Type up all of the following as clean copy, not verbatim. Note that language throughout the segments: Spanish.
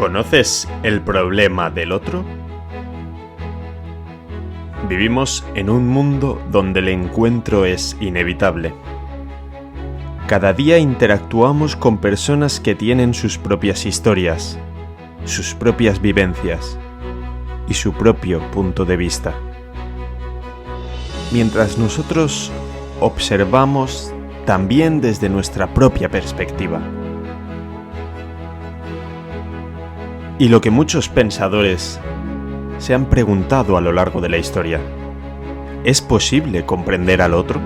¿Conoces el problema del otro? Vivimos en un mundo donde el encuentro es inevitable. Cada día interactuamos con personas que tienen sus propias historias, sus propias vivencias y su propio punto de vista. Mientras nosotros observamos también desde nuestra propia perspectiva. Y lo que muchos pensadores se han preguntado a lo largo de la historia: ¿es posible comprender al otro?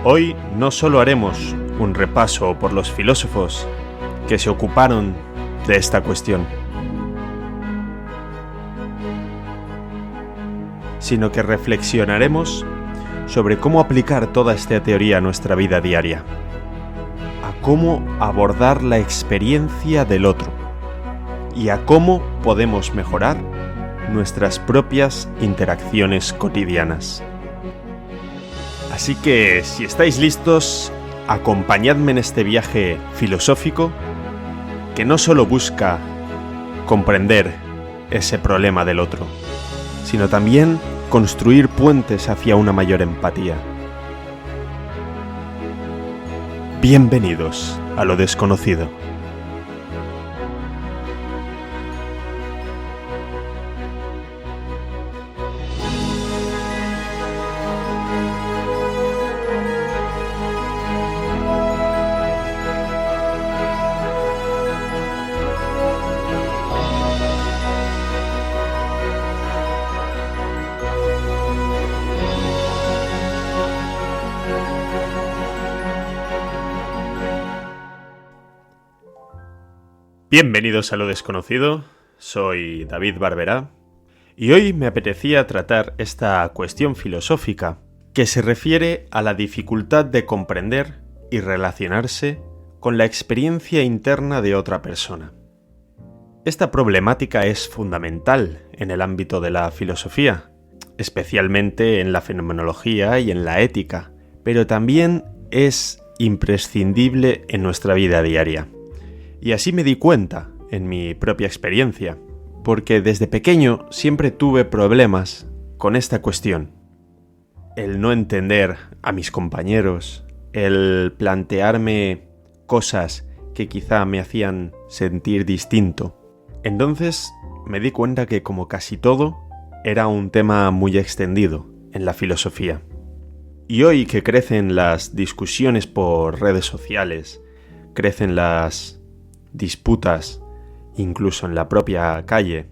Hoy no solo haremos un repaso por los filósofos que se ocuparon de esta cuestión, sino que reflexionaremos sobre cómo aplicar toda esta teoría a nuestra vida diaria, a cómo abordar la experiencia del otro y a cómo podemos mejorar nuestras propias interacciones cotidianas. Así que, si estáis listos, acompañadme en este viaje filosófico que no solo busca comprender ese problema del otro, sino también construir puentes hacia una mayor empatía. Bienvenidos a lo desconocido. Bienvenidos a lo desconocido, soy David Barberá y hoy me apetecía tratar esta cuestión filosófica que se refiere a la dificultad de comprender y relacionarse con la experiencia interna de otra persona. Esta problemática es fundamental en el ámbito de la filosofía, especialmente en la fenomenología y en la ética, pero también es imprescindible en nuestra vida diaria. Y así me di cuenta en mi propia experiencia, porque desde pequeño siempre tuve problemas con esta cuestión. El no entender a mis compañeros, el plantearme cosas que quizá me hacían sentir distinto. Entonces me di cuenta que, como casi todo, era un tema muy extendido en la filosofía. Y hoy que crecen las discusiones por redes sociales, crecen las disputas, incluso en la propia calle,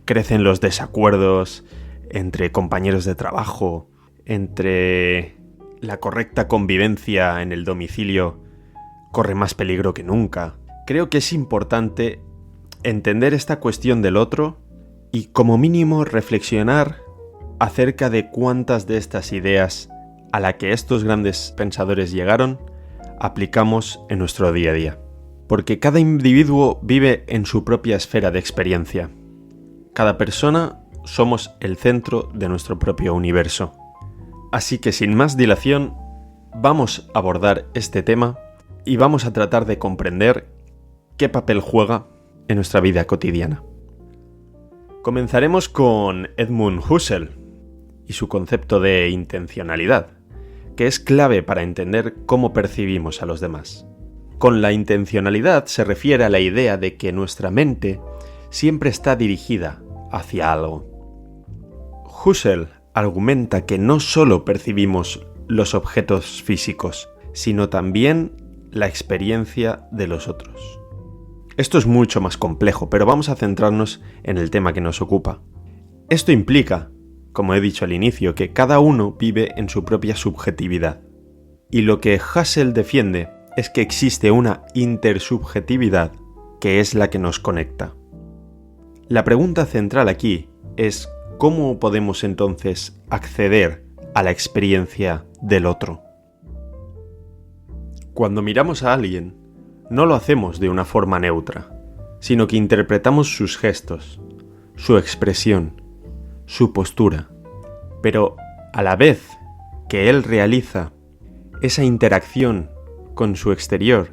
crecen los desacuerdos entre compañeros de trabajo, entre la correcta convivencia en el domicilio, corre más peligro que nunca. Creo que es importante entender esta cuestión del otro y, como mínimo, reflexionar acerca de cuántas de estas ideas a las que estos grandes pensadores llegaron aplicamos en nuestro día a día. Porque cada individuo vive en su propia esfera de experiencia. Cada persona somos el centro de nuestro propio universo. Así que, sin más dilación, vamos a abordar este tema y vamos a tratar de comprender qué papel juega en nuestra vida cotidiana. Comenzaremos con Edmund Husserl y su concepto de intencionalidad, que es clave para entender cómo percibimos a los demás. Con la intencionalidad se refiere a la idea de que nuestra mente siempre está dirigida hacia algo. Husserl argumenta que no solo percibimos los objetos físicos, sino también la experiencia de los otros. Esto es mucho más complejo, pero vamos a centrarnos en el tema que nos ocupa. Esto implica, como he dicho al inicio, que cada uno vive en su propia subjetividad. Y lo que Husserl defiende es que existe una intersubjetividad que es la que nos conecta. La pregunta central aquí es: ¿cómo podemos entonces acceder a la experiencia del otro? Cuando miramos a alguien, no lo hacemos de una forma neutra, sino que interpretamos sus gestos, su expresión, su postura, pero a la vez que él realiza esa interacción con su exterior,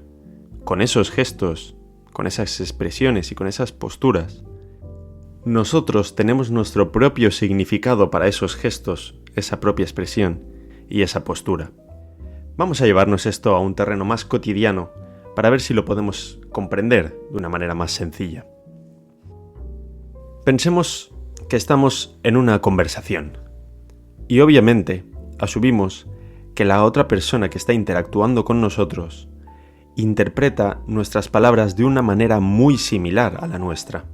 con esos gestos, con esas expresiones y con esas posturas, nosotros tenemos nuestro propio significado para esos gestos, esa propia expresión y esa postura. Vamos a llevarnos esto a un terreno más cotidiano para ver si lo podemos comprender de una manera más sencilla. Pensemos que estamos en una conversación y obviamente asumimos que la otra persona que está interactuando con nosotros interpreta nuestras palabras de una manera muy similar a la nuestra.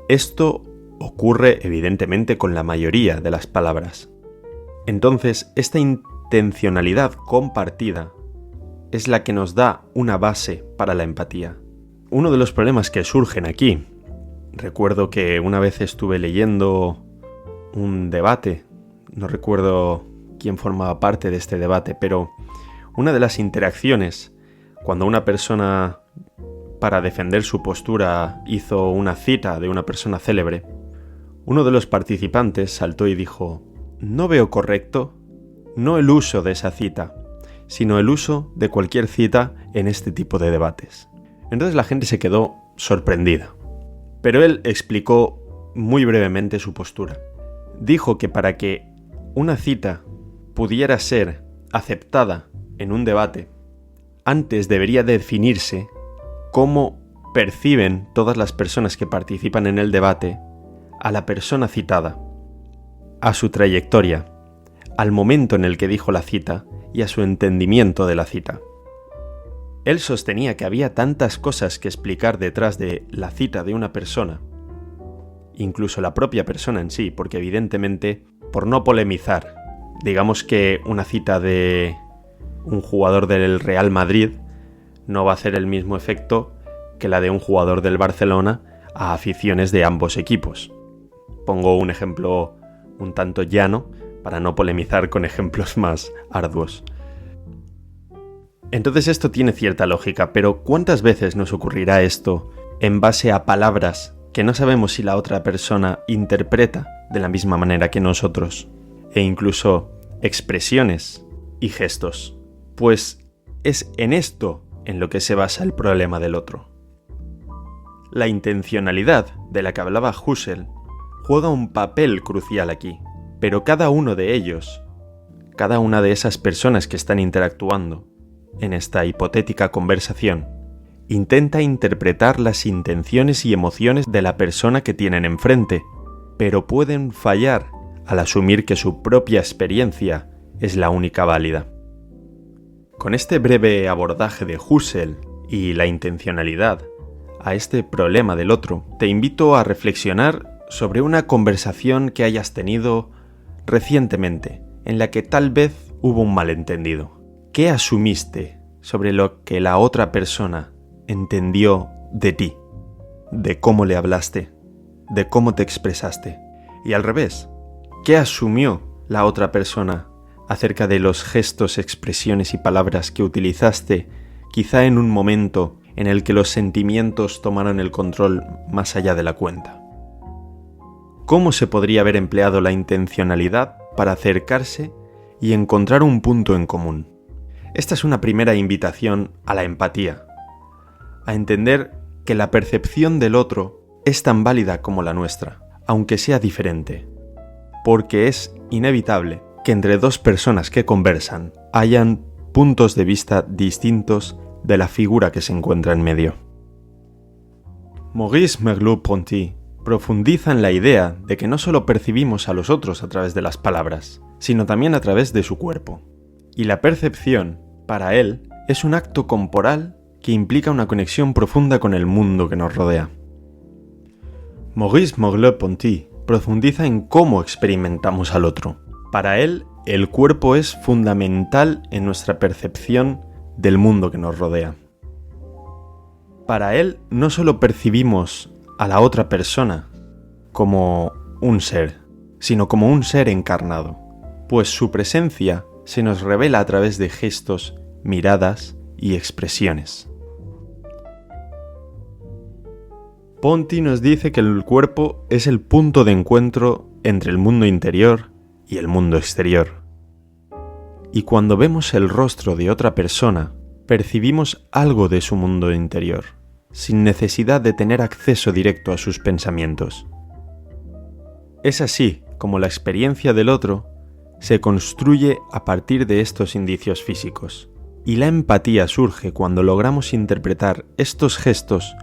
Esto ocurre evidentemente con la mayoría de las palabras. Entonces, esta intencionalidad compartida es la que nos da una base para la empatía. Uno de los problemas que surgen aquí, recuerdo que una vez estuve leyendo un debate, no recuerdo quién formaba parte de este debate, pero una de las interacciones, cuando una persona, para defender su postura, hizo una cita de una persona célebre, uno de los participantes saltó y dijo: "No veo correcto, no el uso de esa cita, sino el uso de cualquier cita en este tipo de debates". Entonces la gente se quedó sorprendida, pero él explicó muy brevemente su postura. Dijo que para que una cita pudiera ser aceptada en un debate, antes debería definirse cómo perciben todas las personas que participan en el debate a la persona citada, a su trayectoria, al momento en el que dijo la cita y a su entendimiento de la cita. Él sostenía que había tantas cosas que explicar detrás de la cita de una persona, incluso la propia persona en sí, porque evidentemente, por no polemizar, digamos que una cita de un jugador del Real Madrid no va a hacer el mismo efecto que la de un jugador del Barcelona a aficiones de ambos equipos. Pongo un ejemplo un tanto llano para no polemizar con ejemplos más arduos. Entonces esto tiene cierta lógica, pero ¿cuántas veces nos ocurrirá esto en base a palabras que no sabemos si la otra persona interpreta de la misma manera que nosotros? E incluso expresiones y gestos. Pues es en esto en lo que se basa el problema del otro. La intencionalidad de la que hablaba Husserl juega un papel crucial aquí, pero cada uno de ellos, cada una de esas personas que están interactuando en esta hipotética conversación, intenta interpretar las intenciones y emociones de la persona que tienen enfrente, pero pueden fallar al asumir que su propia experiencia es la única válida. Con este breve abordaje de Husserl y la intencionalidad a este problema del otro, te invito a reflexionar sobre una conversación que hayas tenido recientemente, en la que tal vez hubo un malentendido. ¿Qué asumiste sobre lo que la otra persona entendió de ti, de cómo le hablaste, de cómo te expresaste? Y al revés, ¿qué asumió la otra persona acerca de los gestos, expresiones y palabras que utilizaste, quizá en un momento en el que los sentimientos tomaron el control más allá de la cuenta? ¿Cómo se podría haber empleado la intencionalidad para acercarse y encontrar un punto en común? Esta es una primera invitación a la empatía, a entender que la percepción del otro es tan válida como la nuestra, aunque sea diferente, porque es inevitable que entre dos personas que conversan hayan puntos de vista distintos de la figura que se encuentra en medio. Maurice Merleau-Ponty profundiza en la idea de que no solo percibimos a los otros a través de las palabras, sino también a través de su cuerpo. Y la percepción, para él, es un acto corporal que implica una conexión profunda con el mundo que nos rodea. Maurice Merleau-Ponty profundiza en cómo experimentamos al otro. Para él, el cuerpo es fundamental en nuestra percepción del mundo que nos rodea. Para él, no solo percibimos a la otra persona como un ser, sino como un ser encarnado, pues su presencia se nos revela a través de gestos, miradas y expresiones. Ponty nos dice que el cuerpo es el punto de encuentro entre el mundo interior y el mundo exterior. Y cuando vemos el rostro de otra persona, percibimos algo de su mundo interior, sin necesidad de tener acceso directo a sus pensamientos. Es así como la experiencia del otro se construye a partir de estos indicios físicos, y la empatía surge cuando logramos interpretar estos gestos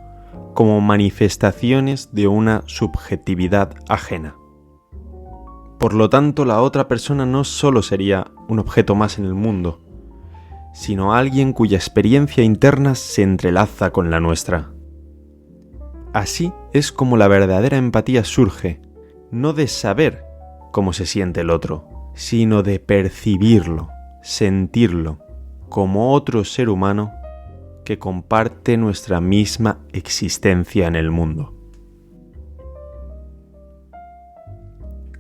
como manifestaciones de una subjetividad ajena. Por lo tanto, la otra persona no solo sería un objeto más en el mundo, sino alguien cuya experiencia interna se entrelaza con la nuestra. Así es como la verdadera empatía surge, no de saber cómo se siente el otro, sino de percibirlo, sentirlo, como otro ser humano que comparte nuestra misma existencia en el mundo.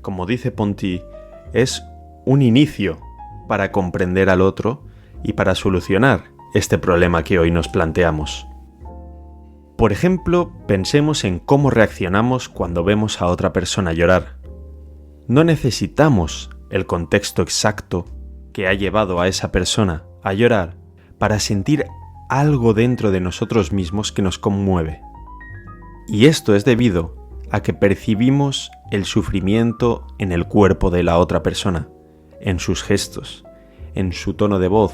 Como dice Ponti, es un inicio para comprender al otro y para solucionar este problema que hoy nos planteamos. Por ejemplo, pensemos en cómo reaccionamos cuando vemos a otra persona llorar. No necesitamos el contexto exacto que ha llevado a esa persona a llorar para sentir algo dentro de nosotros mismos que nos conmueve. Y esto es debido a que percibimos el sufrimiento en el cuerpo de la otra persona, en sus gestos, en su tono de voz,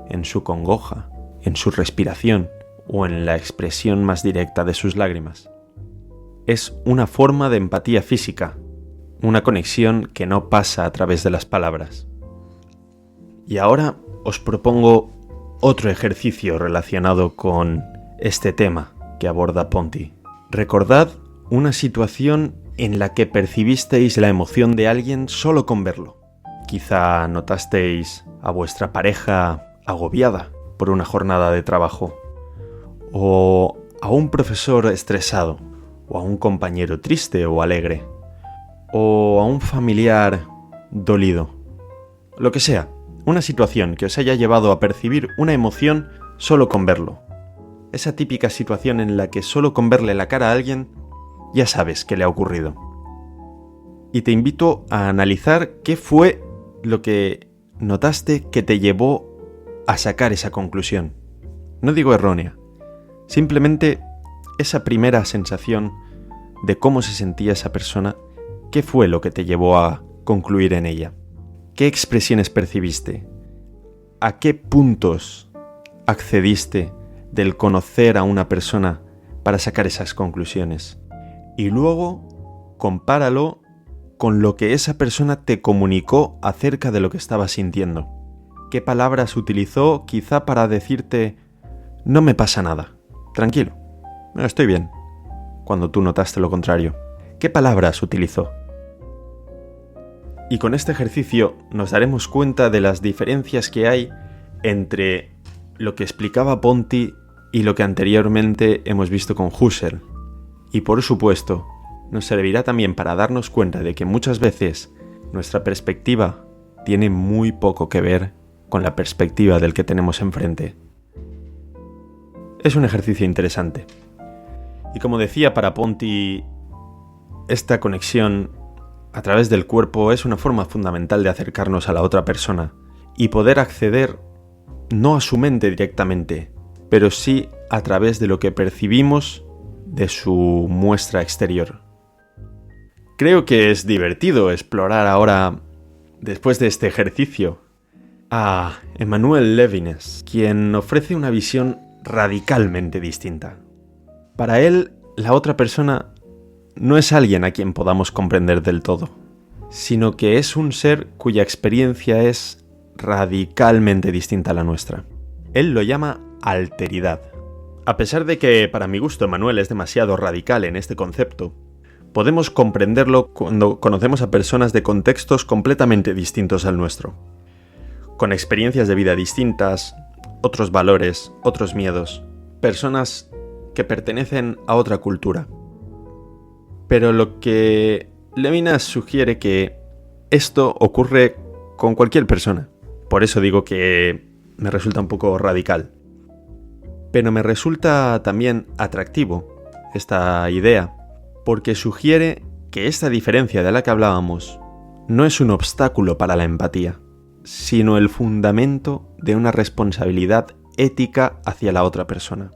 en su congoja, en su respiración o en la expresión más directa de sus lágrimas. Es una forma de empatía física, una conexión que no pasa a través de las palabras. Y ahora os propongo otro ejercicio relacionado con este tema que aborda Ponti. Recordad una situación en la que percibisteis la emoción de alguien solo con verlo. Quizá notasteis a vuestra pareja agobiada por una jornada de trabajo, o a un profesor estresado, o a un compañero triste o alegre, o a un familiar dolido. Lo que sea, una situación que os haya llevado a percibir una emoción solo con verlo. Esa típica situación en la que solo con verle la cara a alguien ya sabes qué le ha ocurrido. Y te invito a analizar qué fue lo que notaste que te llevó a sacar esa conclusión. No digo errónea, simplemente esa primera sensación de cómo se sentía esa persona, qué fue lo que te llevó a concluir en ella. ¿Qué expresiones percibiste? ¿A qué puntos accediste del conocer a una persona para sacar esas conclusiones? Y luego compáralo con lo que esa persona te comunicó acerca de lo que estabas sintiendo. ¿Qué palabras utilizó quizá para decirte no me pasa nada, tranquilo, estoy bien, cuando tú notaste lo contrario? ¿Qué palabras utilizó? Y con este ejercicio nos daremos cuenta de las diferencias que hay entre lo que explicaba Ponti y lo que anteriormente hemos visto con Husserl. Y por supuesto, nos servirá también para darnos cuenta de que muchas veces nuestra perspectiva tiene muy poco que ver con la perspectiva del que tenemos enfrente. Es un ejercicio interesante. Y como decía, para Ponti, esta conexión a través del cuerpo es una forma fundamental de acercarnos a la otra persona y poder acceder no a su mente directamente, pero sí a través de lo que percibimos de su muestra exterior. Creo que es divertido explorar ahora, después de este ejercicio, a Emmanuel Levinas, quien ofrece una visión radicalmente distinta. Para él, la otra persona no es alguien a quien podamos comprender del todo, sino que es un ser cuya experiencia es radicalmente distinta a la nuestra. Él lo llama alteridad. A pesar de que, para mi gusto, Emmanuel es demasiado radical en este concepto, podemos comprenderlo cuando conocemos a personas de contextos completamente distintos al nuestro, con experiencias de vida distintas, otros valores, otros miedos, personas que pertenecen a otra cultura. Pero lo que Levinas sugiere que esto ocurre con cualquier persona. Por eso digo que me resulta un poco radical. Pero me resulta también atractivo esta idea, porque sugiere que esta diferencia de la que hablábamos no es un obstáculo para la empatía, sino el fundamento de una responsabilidad ética hacia la otra persona.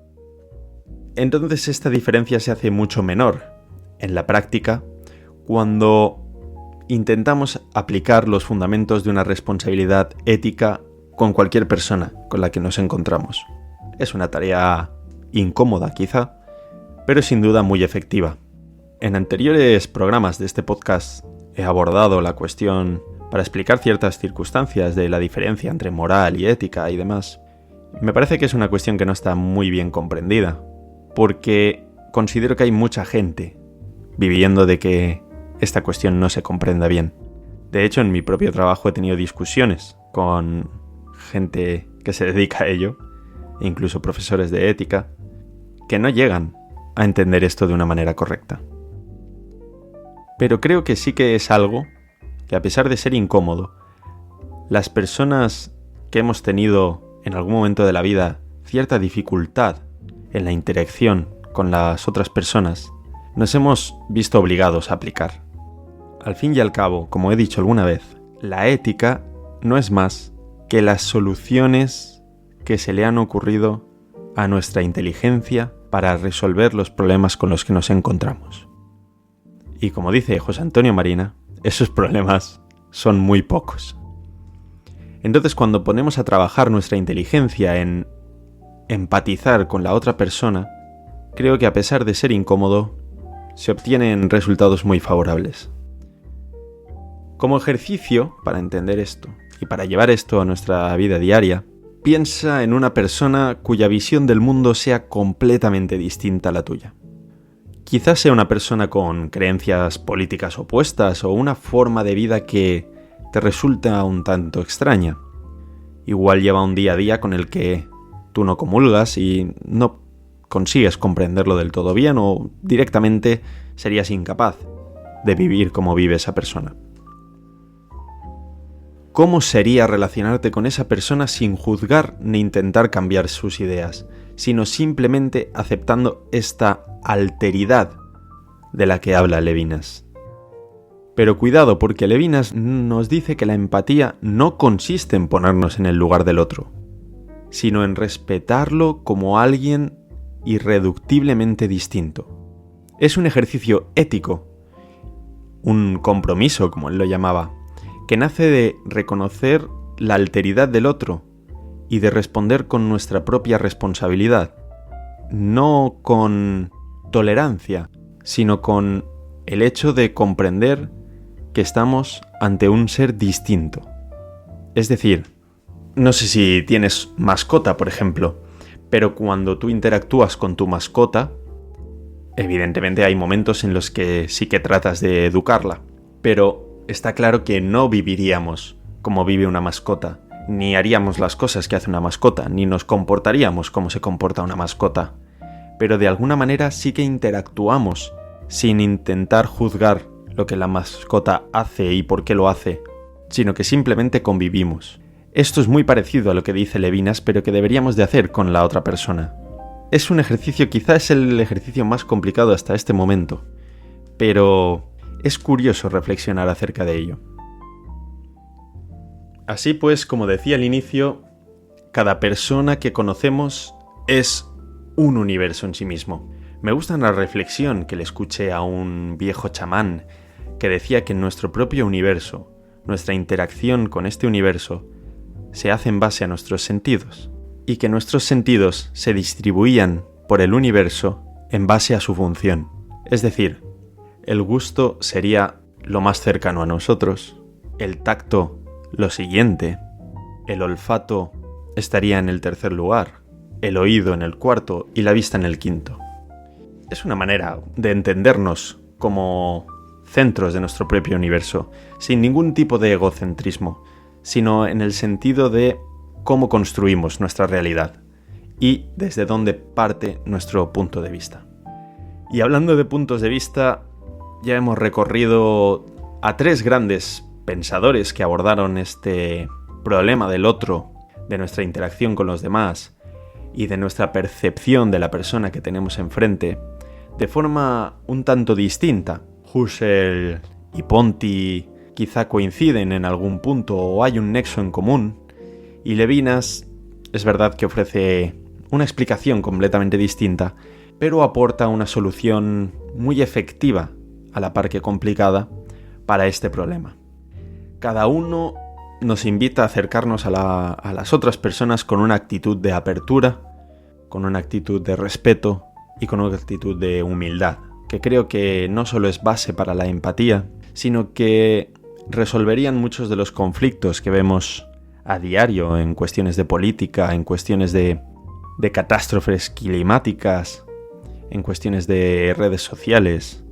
Entonces esta diferencia se hace mucho menor en la práctica cuando intentamos aplicar los fundamentos de una responsabilidad ética con cualquier persona con la que nos encontramos. Es una tarea incómoda quizá, pero sin duda muy efectiva. En anteriores programas de este podcast he abordado la cuestión para explicar ciertas circunstancias de la diferencia entre moral y ética y demás. Me parece que es una cuestión que no está muy bien comprendida, porque considero que hay mucha gente viviendo de que esta cuestión no se comprenda bien. De hecho, en mi propio trabajo he tenido discusiones con gente que se dedica a ello, e incluso profesores de ética, que no llegan a entender esto de una manera correcta. Pero creo que sí que es algo que, a pesar de ser incómodo, las personas que hemos tenido en algún momento de la vida cierta dificultad en la interacción con las otras personas, nos hemos visto obligados a aplicar. Al fin y al cabo, como he dicho alguna vez, la ética no es más que las soluciones que se le han ocurrido a nuestra inteligencia para resolver los problemas con los que nos encontramos. Y como dice José Antonio Marina, esos problemas son muy pocos. Entonces, cuando ponemos a trabajar nuestra inteligencia en empatizar con la otra persona, creo que a pesar de ser incómodo, se obtienen resultados muy favorables. Como ejercicio para entender esto y para llevar esto a nuestra vida diaria, piensa en una persona cuya visión del mundo sea completamente distinta a la tuya. Quizás sea una persona con creencias políticas opuestas o una forma de vida que te resulta un tanto extraña. Igual lleva un día a día con el que tú no comulgas y no consigues comprenderlo del todo bien, o directamente serías incapaz de vivir como vive esa persona. ¿Cómo sería relacionarte con esa persona sin juzgar ni intentar cambiar sus ideas, sino simplemente aceptando esta alteridad de la que habla Levinas? Pero cuidado, porque Levinas nos dice que la empatía no consiste en ponernos en el lugar del otro, sino en respetarlo como alguien irreductiblemente distinto. Es un ejercicio ético, un compromiso, como él lo llamaba, que nace de reconocer la alteridad del otro y de responder con nuestra propia responsabilidad, no con tolerancia, sino con el hecho de comprender que estamos ante un ser distinto. Es decir, no sé si tienes mascota, por ejemplo, pero cuando tú interactúas con tu mascota, evidentemente hay momentos en los que sí que tratas de educarla, pero está claro que no viviríamos como vive una mascota, ni haríamos las cosas que hace una mascota, ni nos comportaríamos como se comporta una mascota. Pero de alguna manera sí que interactuamos sin intentar juzgar lo que la mascota hace y por qué lo hace, sino que simplemente convivimos. Esto es muy parecido a lo que dice Levinas, pero que deberíamos de hacer con la otra persona. Es un ejercicio, quizás es el ejercicio más complicado hasta este momento, pero es curioso reflexionar acerca de ello. Así pues, como decía al inicio, cada persona que conocemos es un universo en sí mismo. Me gusta una reflexión que le escuché a un viejo chamán que decía que en nuestro propio universo, nuestra interacción con este universo, se hace en base a nuestros sentidos, y que nuestros sentidos se distribuían por el universo en base a su función. Es decir, el gusto sería lo más cercano a nosotros, el tacto lo siguiente, el olfato estaría en el tercer lugar, el oído en el cuarto y la vista en el quinto. Es una manera de entendernos como centros de nuestro propio universo, sin ningún tipo de egocentrismo, sino en el sentido de cómo construimos nuestra realidad y desde dónde parte nuestro punto de vista. Y hablando de puntos de vista, ya hemos recorrido a tres grandes pensadores que abordaron este problema del otro, de nuestra interacción con los demás y de nuestra percepción de la persona que tenemos enfrente, de forma un tanto distinta. Husserl y Ponti quizá coinciden en algún punto o hay un nexo en común, y Levinas es verdad que ofrece una explicación completamente distinta, pero aporta una solución muy efectiva, a la par que complicada, para este problema. Cada uno nos invita a acercarnos a las otras personas con una actitud de apertura, con una actitud de respeto y con una actitud de humildad, que creo que no solo es base para la empatía, sino que resolverían muchos de los conflictos que vemos a diario en cuestiones de política, en cuestiones de catástrofes climáticas, en cuestiones de redes sociales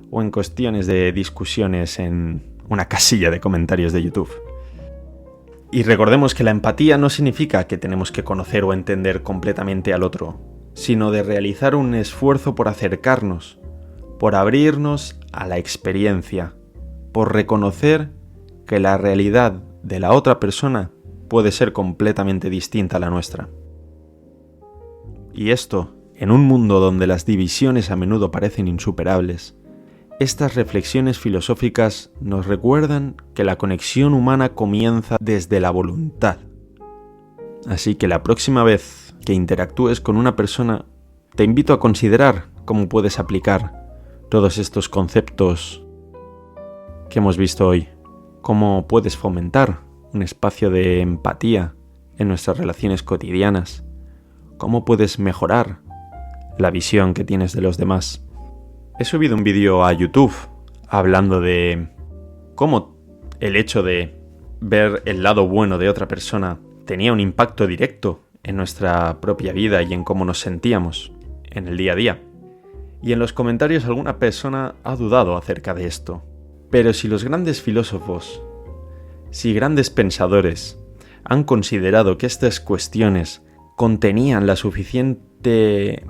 o en cuestiones de discusiones en una casilla de comentarios de YouTube. Y recordemos que la empatía no significa que tenemos que conocer o entender completamente al otro, sino de realizar un esfuerzo por acercarnos, por abrirnos a la experiencia, por reconocer que la realidad de la otra persona puede ser completamente distinta a la nuestra. Y esto, en un mundo donde las divisiones a menudo parecen insuperables, estas reflexiones filosóficas nos recuerdan que la conexión humana comienza desde la voluntad. Así que la próxima vez que interactúes con una persona, te invito a considerar cómo puedes aplicar todos estos conceptos que hemos visto hoy, cómo puedes fomentar un espacio de empatía en nuestras relaciones cotidianas, cómo puedes mejorar la visión que tienes de los demás. He subido un vídeo a YouTube hablando de cómo el hecho de ver el lado bueno de otra persona tenía un impacto directo en nuestra propia vida y en cómo nos sentíamos en el día a día. Y en los comentarios alguna persona ha dudado acerca de esto. Pero si los grandes filósofos, si grandes pensadores han considerado que estas cuestiones contenían la suficiente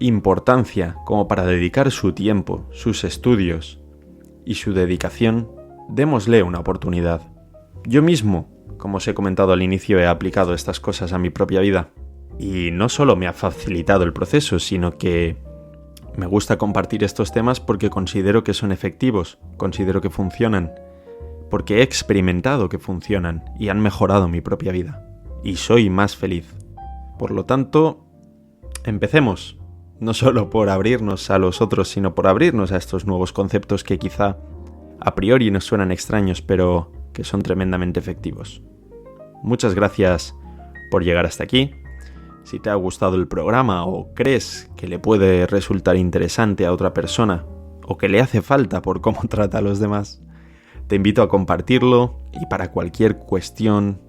importancia como para dedicar su tiempo, sus estudios y su dedicación, démosle una oportunidad. Yo mismo, como os he comentado al inicio, he aplicado estas cosas a mi propia vida y no solo me ha facilitado el proceso, sino que me gusta compartir estos temas porque considero que son efectivos, considero que funcionan, porque he experimentado que funcionan y han mejorado mi propia vida y soy más feliz. Por lo tanto, empecemos, no solo por abrirnos a los otros, sino por abrirnos a estos nuevos conceptos que quizá a priori nos suenan extraños, pero que son tremendamente efectivos. Muchas gracias por llegar hasta aquí. Si te ha gustado el programa o crees que le puede resultar interesante a otra persona o que le hace falta por cómo trata a los demás, te invito a compartirlo y para cualquier cuestión,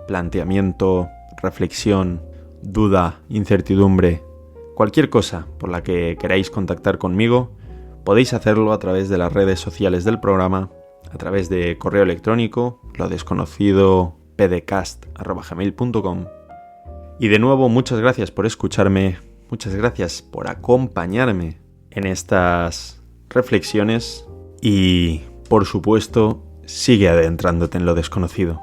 planteamiento, reflexión, duda, incertidumbre, cualquier cosa por la que queráis contactar conmigo, podéis hacerlo a través de las redes sociales del programa, a través de correo electrónico, lodesconocido@pdcast.gmail.com. Y de nuevo, muchas gracias por escucharme, muchas gracias por acompañarme en estas reflexiones y, por supuesto, sigue adentrándote en lo desconocido.